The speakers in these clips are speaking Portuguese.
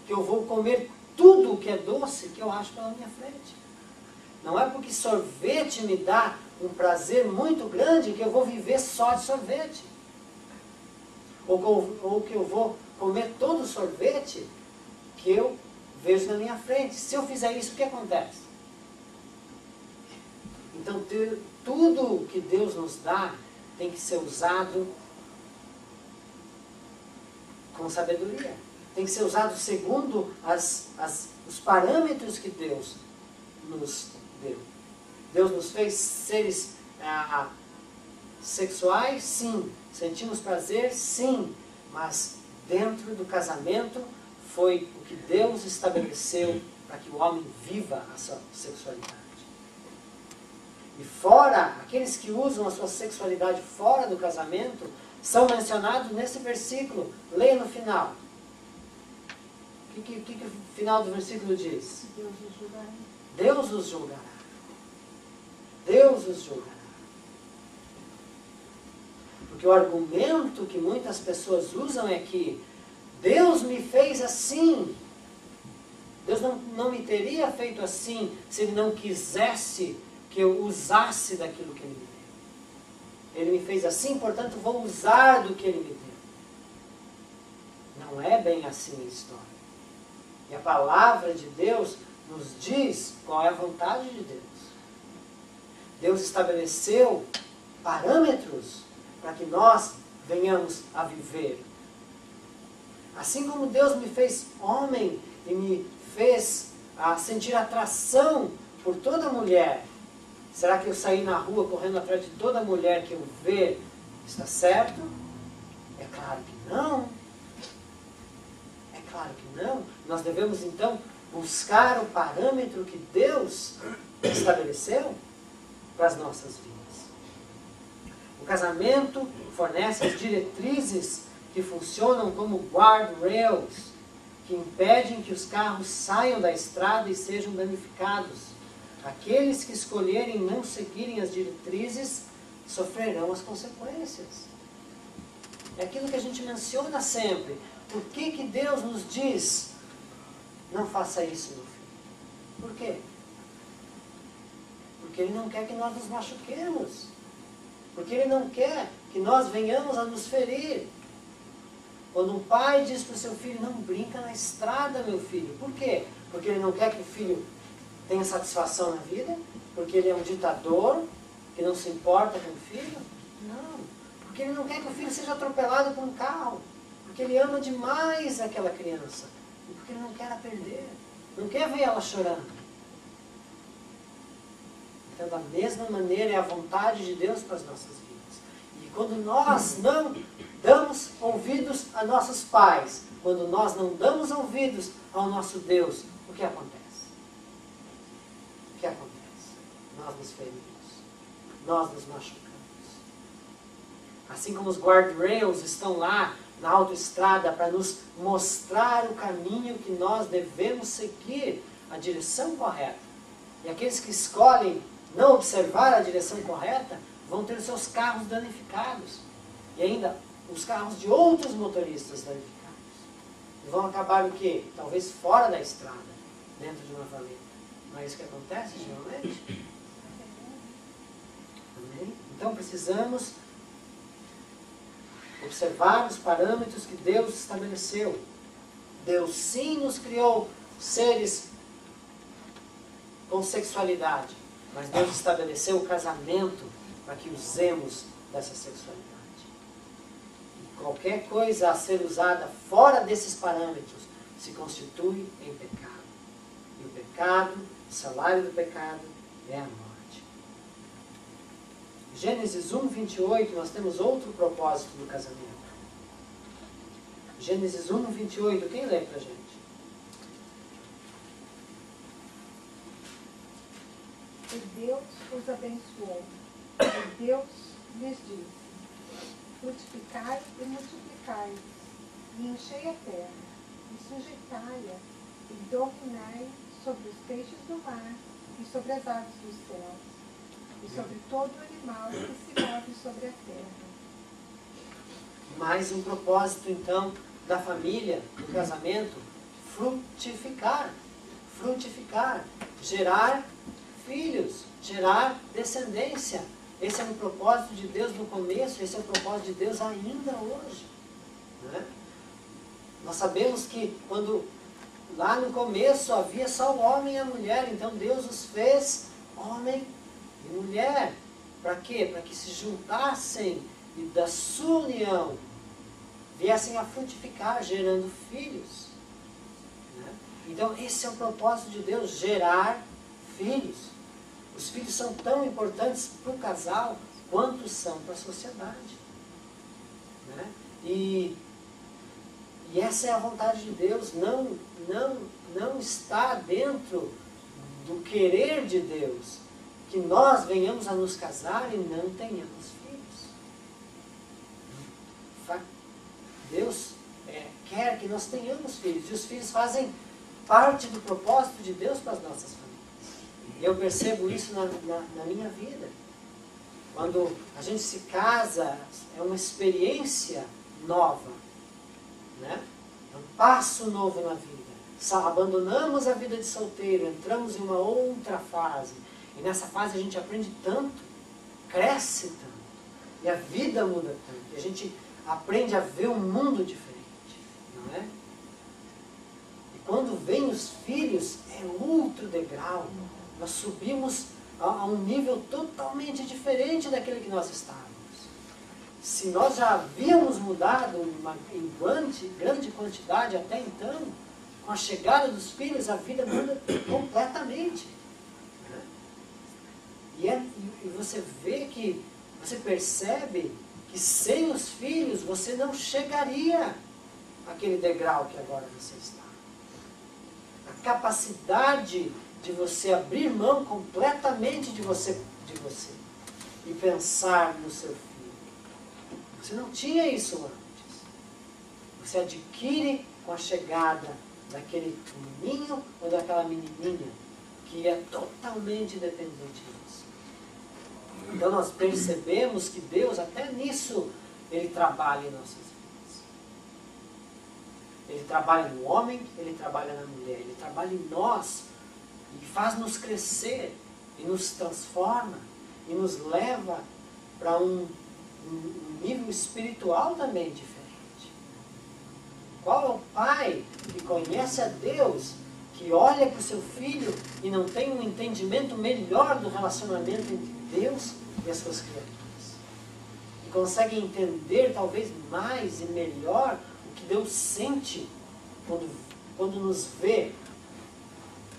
que eu vou comer tudo que é doce que eu acho pela minha frente. Não é porque sorvete me dá um prazer muito grande que eu vou viver só de sorvete. Ou que eu vou comer todo o sorvete que eu vejo na minha frente. Se eu fizer isso, o que acontece? Então, tudo que Deus nos dá tem que ser usado com sabedoria. Tem que ser usado segundo os parâmetros que Deus nos deu. Deus nos fez seres sexuais, sim. Sentimos prazer, sim. Mas dentro do casamento foi o que Deus estabeleceu para que o homem viva a sua sexualidade. E fora, aqueles que usam a sua sexualidade fora do casamento, são mencionados nesse versículo. Leia no final. O que o final do versículo diz? Deus os julgará. Deus os julgará. Deus os julgará. Porque o argumento que muitas pessoas usam é que Deus me fez assim. Deus não me teria feito assim se Ele não quisesse que eu usasse daquilo que Ele me deu. Ele me fez assim, portanto vou usar do que Ele me deu. Não é bem assim a história. E a palavra de Deus nos diz qual é a vontade de Deus. Deus estabeleceu parâmetros para que nós venhamos a viver. Assim como Deus me fez homem e me fez sentir atração por toda mulher, será que eu sair na rua correndo atrás de toda mulher que eu ver está certo? É claro que não. É claro que não. Nós devemos então buscar o parâmetro que Deus estabeleceu para as nossas vidas. O casamento fornece as diretrizes que funcionam como guardrails, que impedem que os carros saiam da estrada e sejam danificados. Aqueles que escolherem não seguirem as diretrizes sofrerão as consequências. É aquilo que a gente menciona sempre. Por que que Deus nos diz, não faça isso, meu filho? Por quê? Porque Ele não quer que nós nos machuquemos. Porque Ele não quer que nós venhamos a nos ferir. Quando um pai diz para o seu filho, não brinca na estrada, meu filho. Por quê? Porque ele não quer que o filho tenha satisfação na vida? Porque ele é um ditador que não se importa com o filho? Não. Porque ele não quer que o filho seja atropelado por um carro. Porque ele ama demais aquela criança. E porque ele não quer a perder. Não quer ver ela chorando. Então, da mesma maneira, é a vontade de Deus para as nossas vidas. E quando nós não damos ouvidos a nossos pais, quando nós não damos ouvidos ao nosso Deus, o que acontece? O que acontece? Nós nos ferimos. Nós nos machucamos. Assim como os guardrails estão lá na autoestrada para nos mostrar o caminho que nós devemos seguir, a direção correta. E aqueles que escolhem não observar a direção correta vão ter seus carros danificados. E ainda os carros de outros motoristas danificados. E vão acabar o quê? Talvez fora da estrada, dentro de uma valeta. Não é isso que acontece geralmente? Amém? Então precisamos observar os parâmetros que Deus estabeleceu. Deus sim nos criou seres com sexualidade, mas Deus estabeleceu o casamento para que usemos dessa sexualidade. E qualquer coisa a ser usada fora desses parâmetros se constitui em pecado. E o pecado, o salário do pecado é a morte. Gênesis 1, 28, nós temos outro propósito do casamento. Gênesis 1, 28, quem lê pra gente? E Deus os abençoou. E Deus lhes disse, frutificai e multiplicai, e enchei a terra, e sujeitai-a, e dominai sobre os peixes do mar, e sobre as aves dos céus, e sobre todo animal que se move sobre a terra. Mais um propósito, então, da família, do casamento, frutificar. Frutificar. Gerar filhos. Gerar descendência. Esse é o propósito de Deus no começo, esse é o propósito de Deus ainda hoje. Né? Nós sabemos que quando lá no começo havia só o homem e a mulher, então Deus os fez homem e mulher. Para quê? Para que se juntassem e da sua união viessem a frutificar, gerando filhos. Né? Então esse é o propósito de Deus, gerar filhos. Os filhos são tão importantes para o casal quanto são para a sociedade. Né? E essa é a vontade de Deus, não está dentro do querer de Deus que nós venhamos a nos casar e não tenhamos filhos. Deus quer que nós tenhamos filhos, e os filhos fazem parte do propósito de Deus para as nossas famílias. Eu percebo isso na minha vida. Quando a gente se casa, é uma experiência nova. Né? É um passo novo na vida. Abandonamos a vida de solteiro, entramos em uma outra fase. E nessa fase a gente aprende tanto, cresce tanto. E a vida muda tanto. E a gente aprende a ver um mundo diferente. Não é? E quando vem os filhos, é outro degrau. Nós subimos a um nível totalmente diferente daquele que nós estávamos. Se nós já havíamos mudado em grande quantidade até então, com a chegada dos filhos, a vida muda completamente. E você vê que, você percebe que sem os filhos você não chegaria àquele degrau que agora você está. A capacidade de você abrir mão completamente de você e pensar no seu filho. Você não tinha isso antes. Você adquire com a chegada daquele menininho ou daquela menininha que é totalmente dependente de você. Então nós percebemos que Deus, até nisso, Ele trabalha em nossas vidas. Ele trabalha no homem, Ele trabalha na mulher, Ele trabalha em nós e faz-nos crescer, e nos transforma, e nos leva para um nível espiritual também diferente. Qual é o pai que conhece a Deus, que olha para o seu filho e não tem um entendimento melhor do relacionamento entre Deus e as suas criaturas? E consegue entender talvez mais e melhor o que Deus sente quando nos vê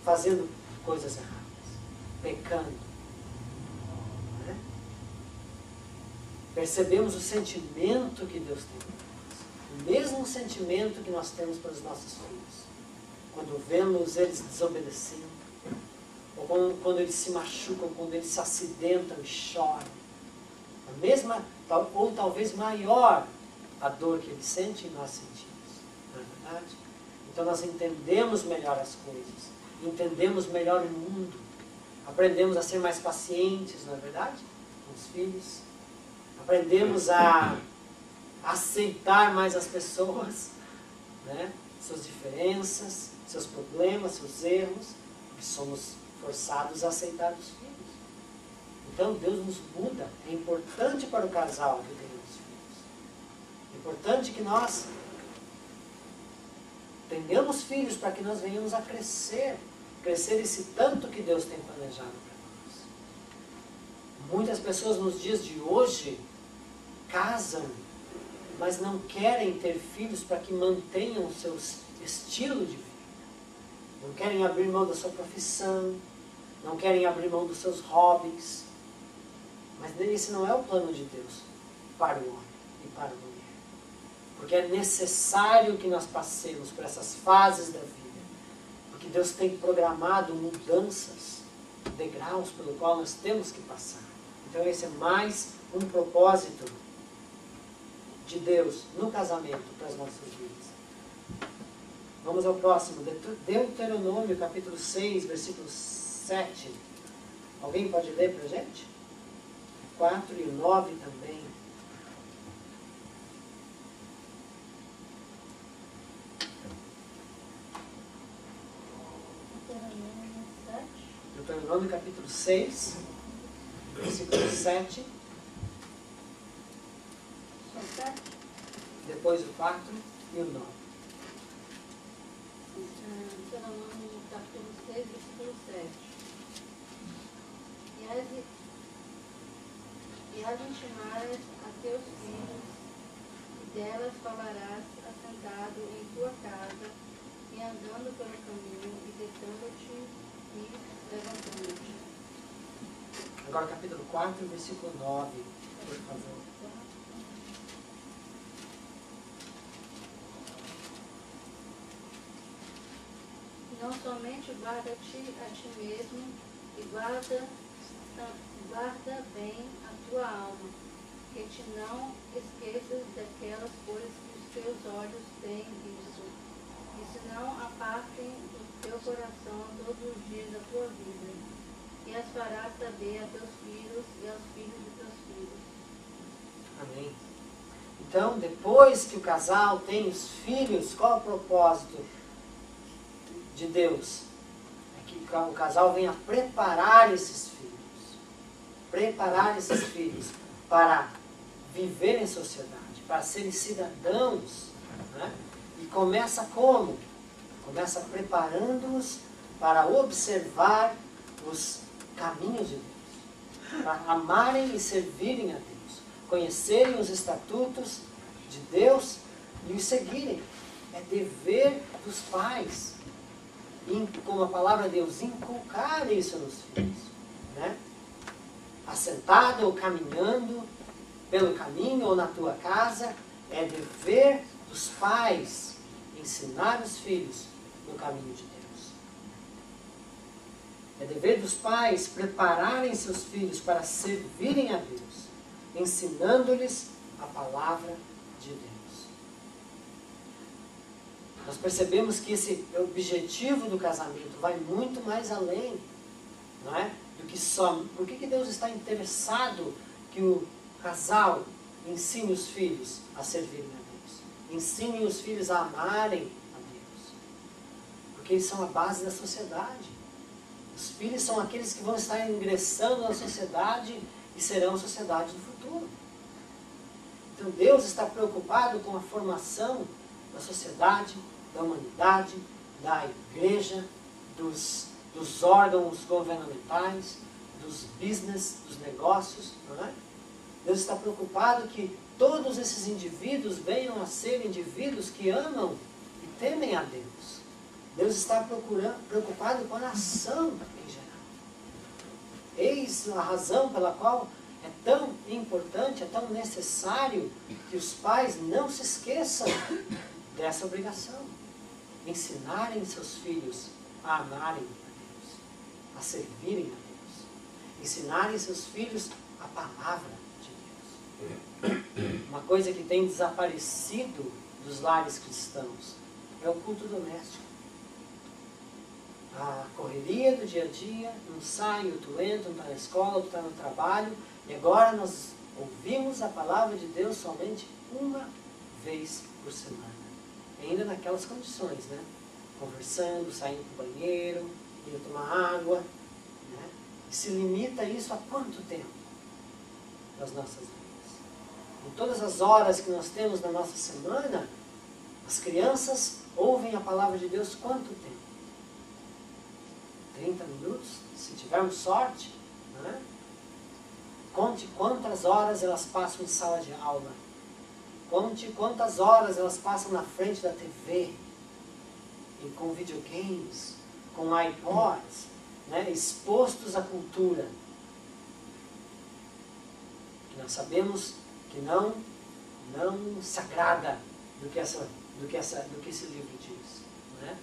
fazendo coisas erradas, pecando. Né? Percebemos o sentimento que Deus tem por nós. O mesmo sentimento que nós temos para os nossos filhos. Quando vemos eles desobedecendo, ou quando eles se machucam, quando eles se acidentam e choram. A mesma, ou talvez maior, a dor que eles sentem e nós sentimos. Não é verdade? Então nós entendemos melhor as coisas. Entendemos melhor o mundo, aprendemos a ser mais pacientes, não é verdade? Com os filhos, aprendemos a aceitar mais as pessoas, né? Suas diferenças, seus problemas, seus erros, porque somos forçados a aceitar os filhos. Então Deus nos muda, é importante para o casal que tenhamos filhos, é importante que nós tenhamos filhos para que nós venhamos a crescer esse tanto que Deus tem planejado para nós. Muitas pessoas nos dias de hoje casam, mas não querem ter filhos para que mantenham o seu estilo de vida. Não querem abrir mão da sua profissão, não querem abrir mão dos seus hobbies. Mas esse não é o plano de Deus para o homem e para a mulher. Porque é necessário que nós passemos por essas fases da vida. Porque Deus tem programado mudanças, degraus pelo qual nós temos que passar. Então esse é mais um propósito de Deus no casamento para as nossas vidas. Vamos ao próximo. Deuteronômio, capítulo 6, versículo 7. Alguém pode ler para a gente? 4 e 9 também. Deuteronômio capítulo 6, versículo 7. Só 7? Depois o 4 e o 9. Deuteronômio capítulo 6, versículo 7. E as intimarás a teus filhos, e delas falarás assentado em tua casa, e andando pelo caminho, e deitando-te e levantando-te. Agora capítulo 4, versículo 9, por favor. Não somente guarda-te a ti mesmo, e guarda bem a tua alma, que te não esqueças daquelas coisas que os teus olhos têm visto, e se não apartem do teu coração todos os dias da tua vida, e as farás saber a teus filhos e aos filhos de teus filhos. Amém. Então, depois que o casal tem os filhos, qual é o propósito de Deus? É que o casal venha preparar esses filhos. Preparar esses filhos para viver em sociedade, para serem cidadãos. Né? E começa como? Começa preparando-os para observar os caminhos de Deus, para amarem e servirem a Deus, conhecerem os estatutos de Deus e os seguirem. É dever dos pais, como a palavra de Deus, inculcar isso nos filhos. Né? Assentado ou caminhando pelo caminho ou na tua casa, é dever dos pais ensinar os filhos no caminho de Deus. É dever dos pais prepararem seus filhos para servirem a Deus, ensinando-lhes a palavra de Deus. Nós percebemos que esse objetivo do casamento vai muito mais além, não é? Do que só. Por que Deus está interessado que o casal ensine os filhos a servirem a Deus? Ensinem os filhos a amarem a Deus. Porque eles são a base da sociedade. Os filhos são aqueles que vão estar ingressando na sociedade e serão a sociedade do futuro. Então Deus está preocupado com a formação da sociedade, da humanidade, da igreja, dos órgãos governamentais, dos business, dos negócios. Não é? Deus está preocupado que todos esses indivíduos venham a ser indivíduos que amam e temem a Deus. Deus está preocupado com a nação em geral. Eis a razão pela qual é tão importante, é tão necessário que os pais não se esqueçam dessa obrigação. Ensinarem seus filhos a amarem a Deus, a servirem a Deus. Ensinarem seus filhos a palavra de Deus. Uma coisa que tem desaparecido dos lares cristãos é o culto doméstico. A correria do dia a dia, um sai, outro entra, um está na escola, outro está no trabalho, e agora nós ouvimos a palavra de Deus somente uma vez por semana. Ainda naquelas condições, né? Conversando, saindo para o banheiro, indo tomar água. Né? E se limita isso a quanto tempo das nossas vidas? Em todas as horas que nós temos na nossa semana, as crianças ouvem a palavra de Deus quanto tempo? 30 minutos? Se tivermos sorte. Né? Conte quantas horas elas passam em sala de aula. Conte quantas horas elas passam na frente da TV, e com videogames, com iPods, né, expostos à cultura. Que nós sabemos que não se agrada do que esse livro diz. Né?